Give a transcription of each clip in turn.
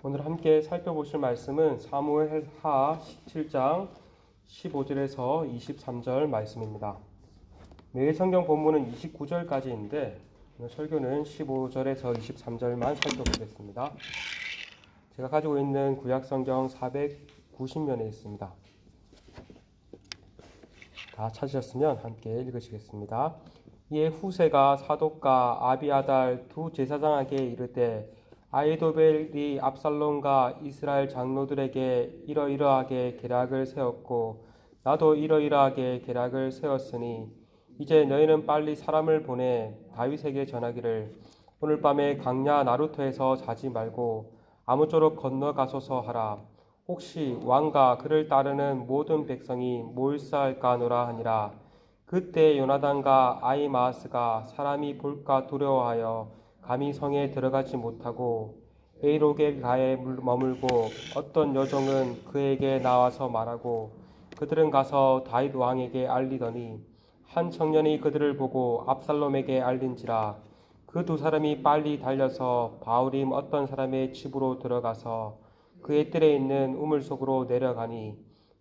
오늘 함께 살펴보실 말씀은 사무엘하 17장 15절에서 23절 말씀입니다. 매일 성경 본문은 29절까지인데 오늘 설교는 15절에서 23절만 살펴보겠습니다. 제가 가지고 있는 구약 성경 490면에 있습니다. 다 찾으셨으면 함께 읽으시겠습니다. 이에 후세가 사독과 아비아달 두 제사장에게 이르되 아히도벨이 압살롬과 이스라엘 장로들에게 이러이러하게 계략을 세웠고 나도 이러이러하게 계략을 세웠으니 이제 너희는 빨리 사람을 보내 다윗에게 전하기를 오늘 밤에 강야 나루터에서 자지 말고 아무쪼록 건너가소서 하라. 혹시 왕과 그를 따르는 모든 백성이 몰살까노라 하니라. 그때 요나단과 아히마아스가 사람이 볼까 두려워하여 감히 성에 들어가지 못하고 에이로겔가에 머물고 어떤 여종은 그에게 나와서 말하고 그들은 가서 다윗 왕에게 알리더니 한 청년이 그들을 보고 압살롬에게 알린지라. 그 두 사람이 빨리 달려서 바울임 어떤 사람의 집으로 들어가서 그의 뜰에 있는 우물 속으로 내려가니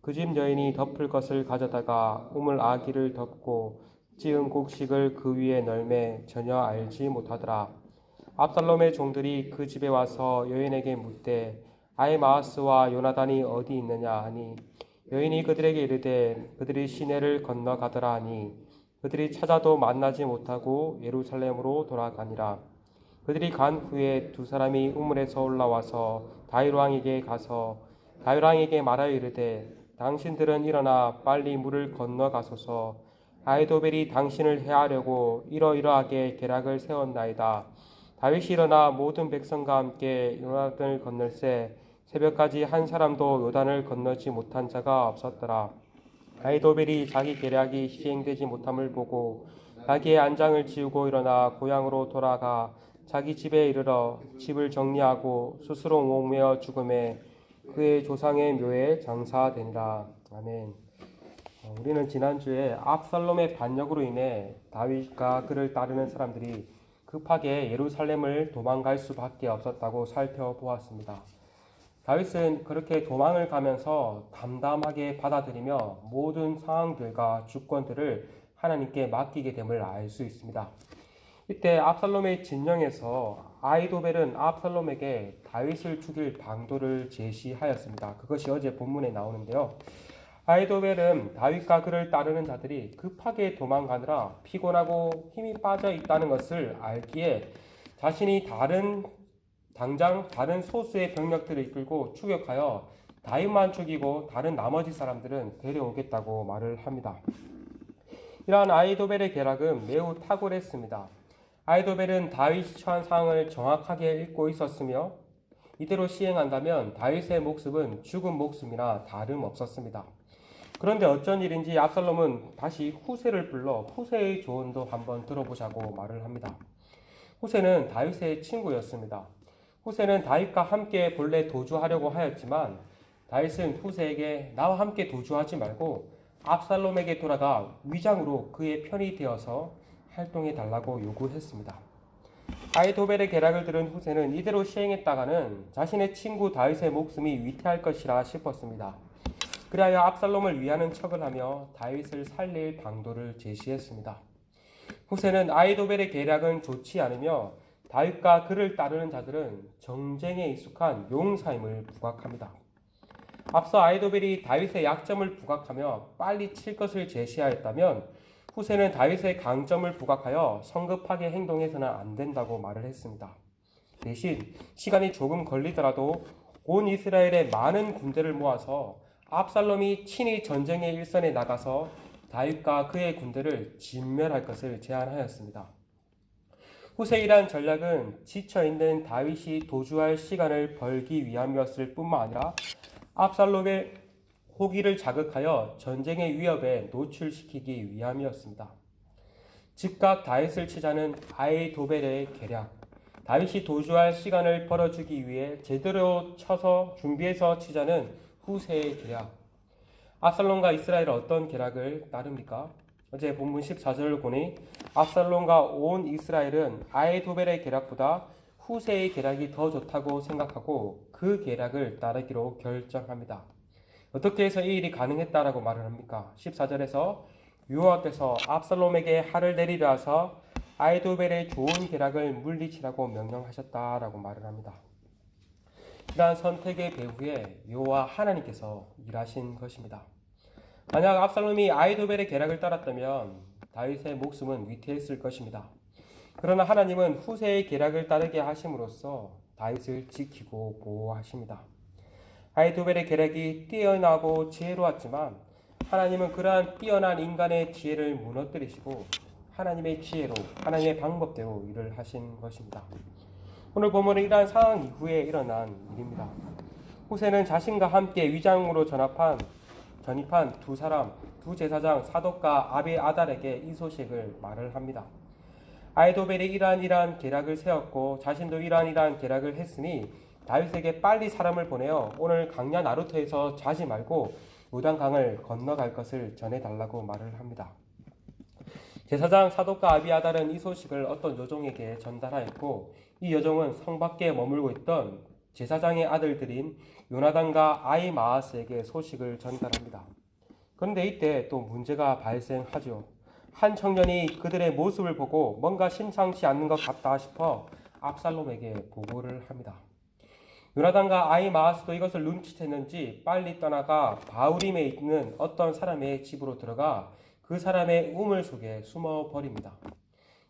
그 집 여인이 덮을 것을 가져다가 우물 아기를 덮고 찌은 곡식을 그 위에 널매 전혀 알지 못하더라. 압살롬의 종들이 그 집에 와서 여인에게 묻되 아히마아스와 요나단이 어디 있느냐 하니 여인이 그들에게 이르되 그들이 시내를 건너가더라 하니 그들이 찾아도 만나지 못하고 예루살렘으로 돌아가니라. 그들이 간 후에 두 사람이 우물에서 올라와서 다윗 왕에게 가서 다윗 왕에게 말하여 이르되 당신들은 일어나 빨리 물을 건너가소서. 아히도벨이 당신을 해하려고 이러이러하게 계략을 세웠나이다. 다윗이 일어나 모든 백성과 함께 요단을 건널새 새벽까지 한 사람도 요단을 건너지 못한 자가 없었더라. 아히도벨이 자기 계략이 시행되지 못함을 보고 자기의 안장을 지우고 일어나 고향으로 돌아가 자기 집에 이르러 집을 정리하고 스스로 목매어 죽음에 그의 조상의 묘에 장사되니라. 아멘. 우리는 지난주에 압살롬의 반역으로 인해 다윗과 그를 따르는 사람들이 급하게 예루살렘을 도망갈 수밖에 없었다고 살펴보았습니다. 다윗은 그렇게 도망을 가면서 담담하게 받아들이며 모든 상황들과 주권들을 하나님께 맡기게 됨을 알 수 있습니다. 이때 압살롬의 진영에서 아히도벨은 압살롬에게 다윗을 죽일 방도를 제시하였습니다. 그것이 어제 본문에 나오는데요. 아히도벨은 다윗과 그를 따르는 자들이 급하게 도망가느라 피곤하고 힘이 빠져 있다는 것을 알기에 자신이 다른 소수의 병력들을 이끌고 추격하여 다윗만 죽이고 다른 나머지 사람들은 데려오겠다고 말을 합니다. 이러한 아히도벨의 계략은 매우 탁월했습니다. 아히도벨은 다윗이 처한 상황을 정확하게 읽고 있었으며 이대로 시행한다면 다윗의 목숨은 죽은 목숨이나 다름없었습니다. 그런데 어쩐 일인지 압살롬은 다시 후세를 불러 후세의 조언도 한번 들어보자고 말을 합니다. 후세는 다윗의 친구였습니다. 후세는 다윗과 함께 본래 도주하려고 하였지만 다윗은 후세에게 나와 함께 도주하지 말고 압살롬에게 돌아가 위장으로 그의 편이 되어서 활동해 달라고 요구했습니다. 아히도벨의 계략을 들은 후세는 이대로 시행했다가는 자신의 친구 다윗의 목숨이 위태할 것이라 싶었습니다. 그리하여 압살롬을 위하는 척을 하며 다윗을 살릴 방도를 제시했습니다. 후세는 아히도벨의 계략은 좋지 않으며 다윗과 그를 따르는 자들은 정쟁에 익숙한 용사임을 부각합니다. 앞서 아히도벨이 다윗의 약점을 부각하며 빨리 칠 것을 제시하였다면 후세는 다윗의 강점을 부각하여 성급하게 행동해서는 안 된다고 말을 했습니다. 대신 시간이 조금 걸리더라도 온 이스라엘의 많은 군대를 모아서 압살롬이 친히 전쟁의 일선에 나가서 다윗과 그의 군대를 진멸할 것을 제안하였습니다. 후세의 이러한 전략은 지쳐있는 다윗이 도주할 시간을 벌기 위함이었을 뿐만 아니라 압살롬의 호기를 자극하여 전쟁의 위협에 노출시키기 위함이었습니다. 즉각 다윗을 치자는 아히도벨의 계략, 다윗이 도주할 시간을 벌어주기 위해 제대로 쳐서 준비해서 치자는 후세의 계략. 압살롬과 이스라엘은 어떤 계략을 따릅니까? 어제 본문 14절을 보니 압살롬과 온 이스라엘은 아히도벨의 계략보다 후세의 계략이 더 좋다고 생각하고 그 계략을 따르기로 결정합니다. 어떻게 해서 이 일이 가능했다라고 말을 합니까? 14절에서 여호와께서 압살롬에게 화를 내리려 하사 아히도벨의 좋은 계략을 물리치라고 명령하셨다라고 말을 합니다. 이러한 선택의 배후에 여호와 하나님께서 일하신 것입니다. 만약 압살롬이 아히도벨의 계략을 따랐다면 다윗의 목숨은 위태했을 것입니다. 그러나 하나님은 후세의 계략을 따르게 하심으로써 다윗을 지키고 보호하십니다. 아히도벨의 계략이 뛰어나고 지혜로웠지만 하나님은 그러한 뛰어난 인간의 지혜를 무너뜨리시고 하나님의 지혜로, 하나님의 방법대로 일을 하신 것입니다. 오늘 본문은 이러한 상황 이후에 일어난 일입니다. 후세는 자신과 함께 위장으로 전입한 두 제사장 사독과 아비아달에게 이 소식을 말을 합니다. 아히도벨이 이러한 계략을 세웠고 자신도 이러한 계략을 했으니 다윗에게 빨리 사람을 보내어 오늘 강야 나루터에서 자지 말고 요단강을 건너갈 것을 전해달라고 말을 합니다. 제사장 사독과 아비아달은 이 소식을 어떤 여종에게 전달하였고 이 여종은 성 밖에 머물고 있던 제사장의 아들들인 요나단과 아히마아스에게 소식을 전달합니다. 그런데 이때 또 문제가 발생하죠. 한 청년이 그들의 모습을 보고 뭔가 심상치 않는 것 같다 싶어 압살롬에게 보고를 합니다. 요나단과 아히마아스도 이것을 눈치챘는지 빨리 떠나가 바우림에 있는 어떤 사람의 집으로 들어가 그 사람의 우물 속에 숨어 버립니다.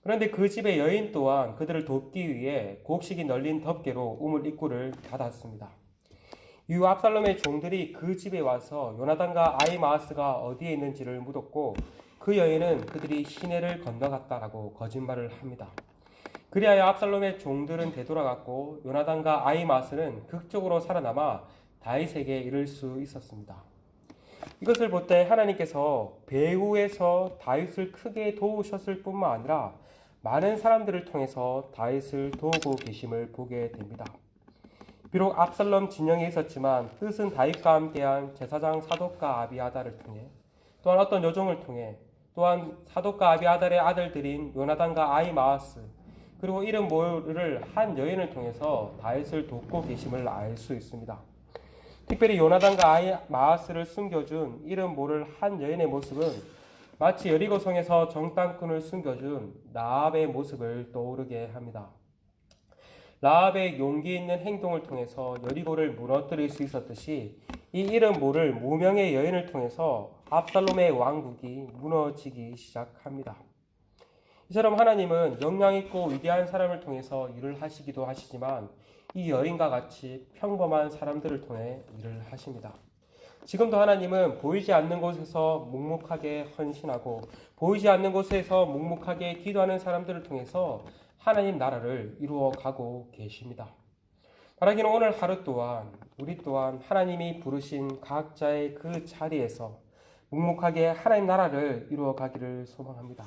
그런데 그 집의 여인 또한 그들을 돕기 위해 곡식이 널린 덮개로 우물 입구를 닫았습니다. 이후 압살롬의 종들이 그 집에 와서 요나단과 아히마아스가 어디에 있는지를 묻었고 그 여인은 그들이 시내를 건너갔다라고 거짓말을 합니다. 그리하여 압살롬의 종들은 되돌아갔고 요나단과 아히마아스는 극적으로 살아남아 다윗에게 이를 수 있었습니다. 이것을 볼 때 하나님께서 배후에서 다윗을 크게 도우셨을 뿐만 아니라 많은 사람들을 통해서 다윗을 도우고 계심을 보게 됩니다. 비록 압살롬 진영에 있었지만 뜻은 다윗과 함께한 제사장 사독과 아비아달을 통해 또한 어떤 여종을 통해 또한 사독과 아비아달의 아들들인 요나단과 아히마아스 그리고 이름 모를 한 여인을 통해서 다윗을 돕고 계심을 알 수 있습니다. 특별히 요나단과 아히마아스를 숨겨준 이름 모를 한 여인의 모습은 마치 여리고성에서 정탐꾼을 숨겨준 라합의 모습을 떠오르게 합니다. 라합의 용기 있는 행동을 통해서 여리고를 무너뜨릴 수 있었듯이 이 이름 모를 무명의 여인을 통해서 압살롬의 왕국이 무너지기 시작합니다. 이처럼 하나님은 영향있고 위대한 사람을 통해서 일을 하시기도 하시지만 이 여인과 같이 평범한 사람들을 통해 일을 하십니다. 지금도 하나님은 보이지 않는 곳에서 묵묵하게 헌신하고 보이지 않는 곳에서 묵묵하게 기도하는 사람들을 통해서 하나님 나라를 이루어가고 계십니다. 바라기는 오늘 하루 또한 우리 또한 하나님이 부르신 각자의 그 자리에서 묵묵하게 하나님 나라를 이루어가기를 소망합니다.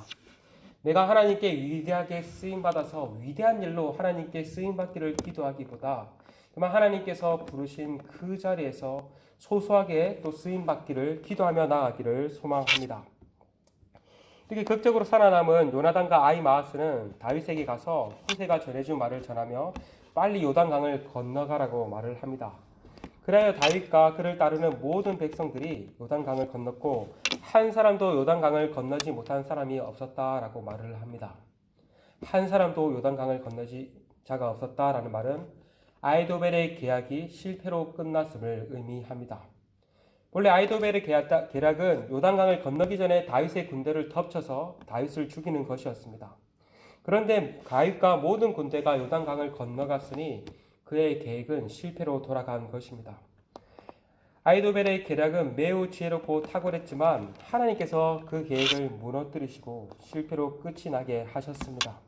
내가 하나님께 위대하게 쓰임받아서 위대한 일로 하나님께 쓰임받기를 기도하기보다 그만 하나님께서 부르신 그 자리에서 소소하게 또 쓰임받기를 기도하며 나아가기를 소망합니다. 이렇게 극적으로 살아남은 요나단과 아히마아스는 다윗에게 가서 후세가 전해준 말을 전하며 빨리 요단강을 건너가라고 말을 합니다. 그래야 다윗과 그를 따르는 모든 백성들이 요단강을 건넜고 한 사람도 요단강을 건너지 못한 사람이 없었다라고 말을 합니다. 한 사람도 요단강을 건너지 자가 없었다라는 말은 아히도벨의 계략이 실패로 끝났음을 의미합니다. 원래 아히도벨의 계략은 요단강을 건너기 전에 다윗의 군대를 덮쳐서 다윗을 죽이는 것이었습니다. 그런데 다윗과 모든 군대가 요단강을 건너갔으니 그의 계획은 실패로 돌아간 것입니다. 아히도벨의 계략은 매우 지혜롭고 탁월했지만 하나님께서 그 계획을 무너뜨리시고 실패로 끝이 나게 하셨습니다.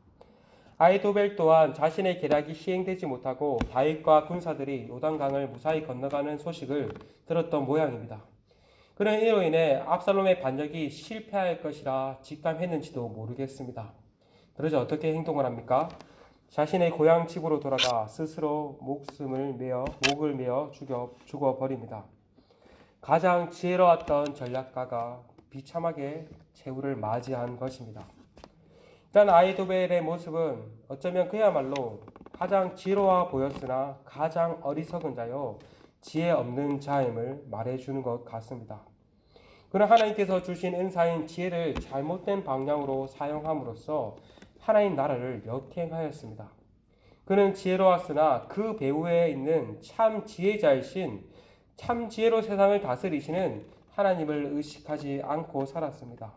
아히도벨 또한 자신의 계략이 시행되지 못하고 다윗과 군사들이 요단강을 무사히 건너가는 소식을 들었던 모양입니다. 그는 이로 인해 압살롬의 반역이 실패할 것이라 직감했는지도 모르겠습니다. 그러자 어떻게 행동을 합니까? 자신의 고향 집으로 돌아가 스스로 목을 메어 죽어버립니다. 가장 지혜로웠던 전략가가 비참하게 최후를 맞이한 것입니다. 일단 아히도벨의 모습은 어쩌면 그야말로 가장 지혜로워 보였으나 가장 어리석은 자요 지혜 없는 자임을 말해주는 것 같습니다. 그는 하나님께서 주신 은사인 지혜를 잘못된 방향으로 사용함으로써 하나님 나라를 역행하였습니다. 그는 지혜로웠으나 그 배후에 있는 참 지혜자이신 참 지혜로 세상을 다스리시는 하나님을 의식하지 않고 살았습니다.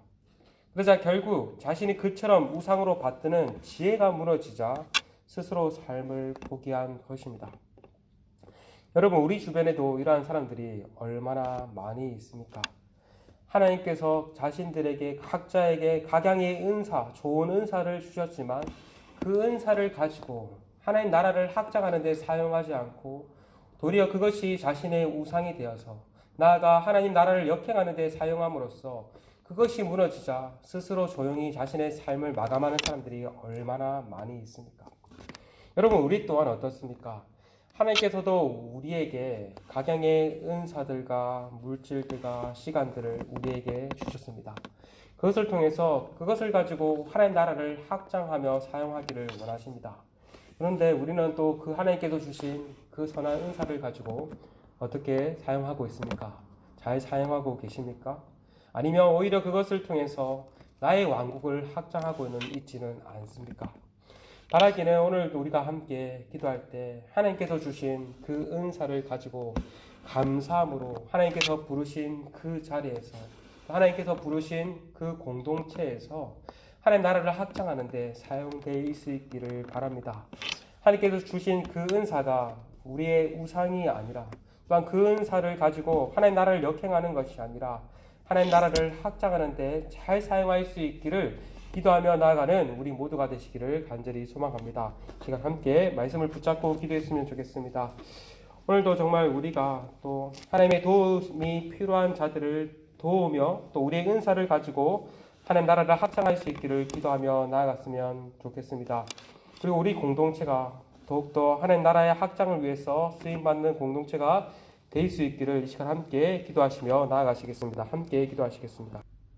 그러자 결국 자신이 그처럼 우상으로 받드는 지혜가 무너지자 스스로 삶을 포기한 것입니다. 여러분, 우리 주변에도 이러한 사람들이 얼마나 많이 있습니까? 하나님께서 자신들에게 각자에게 각양의 은사, 좋은 은사를 주셨지만 그 은사를 가지고 하나님 나라를 확장하는 데 사용하지 않고 도리어 그것이 자신의 우상이 되어서 나아가 하나님 나라를 역행하는 데 사용함으로써 그것이 무너지자 스스로 조용히 자신의 삶을 마감하는 사람들이 얼마나 많이 있습니까? 여러분, 우리 또한 어떻습니까? 하나님께서도 우리에게 각양의 은사들과 물질들과 시간들을 우리에게 주셨습니다. 그것을 통해서 그것을 가지고 하나님 나라를 확장하며 사용하기를 원하십니다. 그런데 우리는 또 그 하나님께서 주신 그 선한 은사를 가지고 어떻게 사용하고 있습니까? 잘 사용하고 계십니까? 아니면 오히려 그것을 통해서 나의 왕국을 확장하고는 있지는 않습니까? 바라기는 오늘도 우리가 함께 기도할 때 하나님께서 주신 그 은사를 가지고 감사함으로 하나님께서 부르신 그 자리에서 하나님께서 부르신 그 공동체에서 하나님 나라를 확장하는 데 사용되어 있기를 바랍니다. 하나님께서 주신 그 은사가 우리의 우상이 아니라 또한 그 은사를 가지고 하나님 나라를 역행하는 것이 아니라 하나님 나라를 확장하는 데 잘 사용할 수 있기를 기도하며 나아가는 우리 모두가 되시기를 간절히 소망합니다. 시간 함께 말씀을 붙잡고 기도했으면 좋겠습니다. 오늘도 정말 우리가 또 하나님의 도움이 필요한 자들을 도우며 또 우리의 은사를 가지고 하나님 나라를 확장할 수 있기를 기도하며 나아갔으면 좋겠습니다. 그리고 우리 공동체가 더욱더 하나님 나라의 확장을 위해서 쓰임받는 공동체가 될 수 있기를 이 시간 함께 기도하시며 나아가시겠습니다. 함께 기도하시겠습니다.